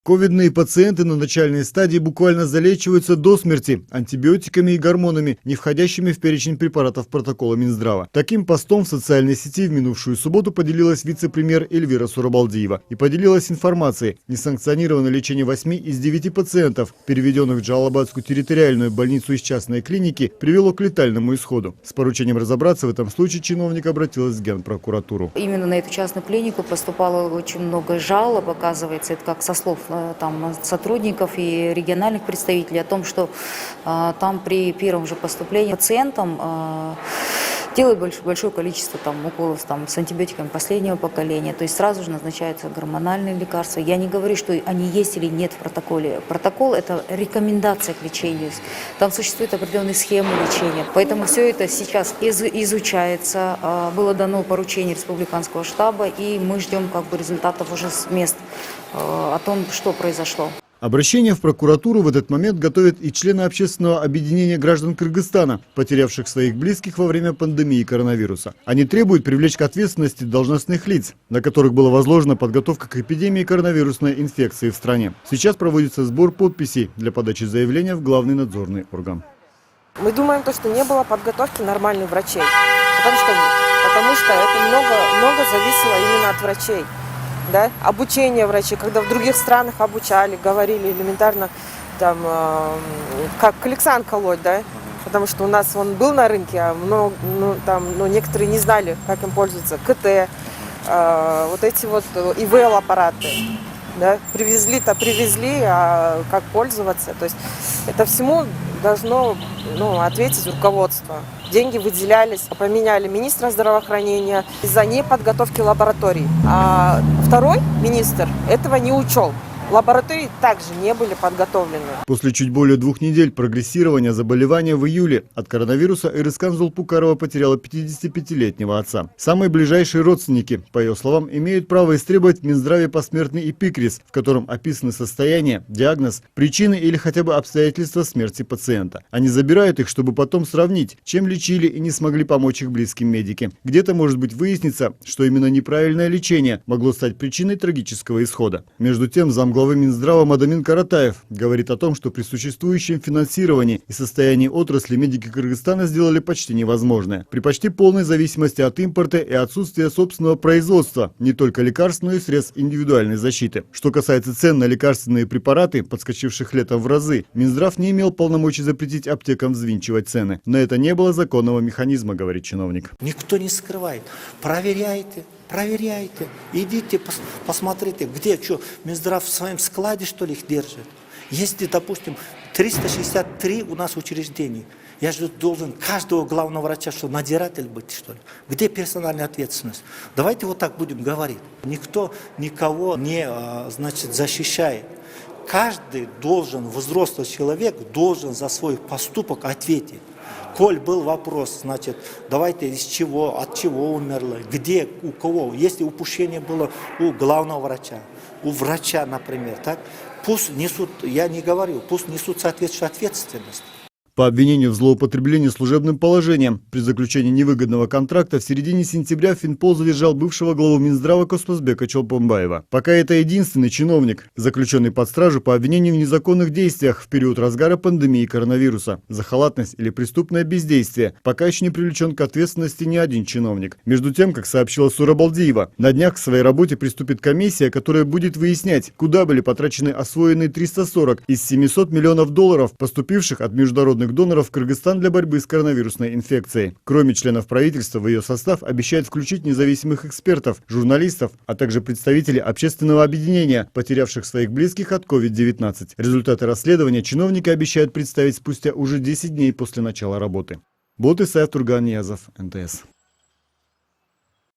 Ковидные пациенты на начальной стадии буквально залечиваются до смерти антибиотиками и гормонами, не входящими в перечень препаратов протокола Минздрава. Таким постом в социальной сети в минувшую субботу поделилась вице-премьер Эльвира Сурабалдиева и поделилась информацией. Несанкционированное лечение 8 из 9 пациентов, переведенных в Джалалабадскую территориальную больницу из частной клиники, привело к летальному исходу. С поручением разобраться в этом случае чиновник обратилась в Генпрокуратуру. Именно на эту частную клинику поступало очень много жалоб, оказывается, это как со слов там сотрудников и региональных представителей о том, что там при первом же поступлении пациентам делают большое количество уколов с антибиотиками последнего поколения, то есть сразу же назначаются гормональные лекарства. Я не говорю, что они есть или нет в протоколе. Протокол – это рекомендация к лечению. Там существуют определенные схемы лечения. Поэтому все это сейчас изучается. Было дано поручение республиканского штаба, и мы ждем результатов уже с мест о том, что произошло. Обращение в прокуратуру в этот момент готовят и члены общественного объединения граждан Кыргызстана, потерявших своих близких во время пандемии коронавируса. Они требуют привлечь к ответственности должностных лиц, на которых была возложена подготовка к эпидемии коронавирусной инфекции в стране. Сейчас проводится сбор подписей для подачи заявления в главный надзорный орган. Мы думаем, что не было подготовки нормальных врачей, потому что это много зависело именно от врачей. Да? Обучение врачей, когда в других странах обучали, говорили элементарно, как коллексан колоть, да? Потому что у нас он был на рынке, но некоторые не знали, как им пользоваться. КТ, вот эти ИВЛ-аппараты, да? Привезли, а как пользоваться. То есть это всему должно ответить руководство. Деньги выделялись, поменяли министра здравоохранения из-за неподготовки лабораторий. А второй министр этого не учел. Лаборатории также не были подготовлены. После чуть более 2 недель прогрессирования заболевания в июле от коронавируса Эрыскан Зулпукарова потеряла 55-летнего отца. Самые ближайшие родственники, по ее словам, имеют право истребовать в Минздраве посмертный эпикриз, в котором описаны состояние, диагноз, причины или хотя бы обстоятельства смерти пациента. Они забирают их, чтобы потом сравнить, чем лечили и не смогли помочь их близким медики. Где-то, может быть, выяснится, что именно неправильное лечение могло стать причиной трагического исхода. Между тем, замглавы Минздрава Мадамин Каратаев говорит о том, что при существующем финансировании и состоянии отрасли медики Кыргызстана сделали почти невозможное. При почти полной зависимости от импорта и отсутствия собственного производства не только лекарств, но и средств индивидуальной защиты. Что касается цен на лекарственные препараты, подскочивших летом в разы, Минздрав не имел полномочий запретить аптекам взвинчивать цены. На это не было законного механизма, говорит чиновник. Никто не скрывает. Проверяйте, идите, посмотрите, где, что, Минздрав в своем складе, что ли, их держит. Если, допустим, 363 у нас учреждений, я же должен каждого главного врача, что надзиратель быть, что ли? Где персональная ответственность? Давайте вот так будем говорить. Никто никого не, защищает. Каждый взрослый человек должен за свой поступок ответить. Коль был вопрос, давайте от чего умерла, где, у кого, если упущение было у главного врача, у врача, например, так, пусть несут, я не говорю, пусть несут соответствующую ответственность. По обвинению в злоупотреблении служебным положением при заключении невыгодного контракта в середине сентября Финпол задержал бывшего главу Минздрава Космосбека Чолпонбаева. Пока это единственный чиновник, заключенный под стражу по обвинению в незаконных действиях в период разгара пандемии коронавируса. За халатность или преступное бездействие пока еще не привлечен к ответственности ни один чиновник. Между тем, как сообщила Сурабалдиева, на днях к своей работе приступит комиссия, которая будет выяснять, куда были потрачены освоенные 340 из 700 миллионов долларов, поступивших от международных доноров в Кыргызстан для борьбы с коронавирусной инфекцией. Кроме членов правительства, в ее состав обещают включить независимых экспертов, журналистов, а также представителей общественного объединения, потерявших своих близких от COVID-19. Результаты расследования чиновники обещают представить спустя уже 10 дней после начала работы. Болот Исаев, Турган Ниязов, НТС.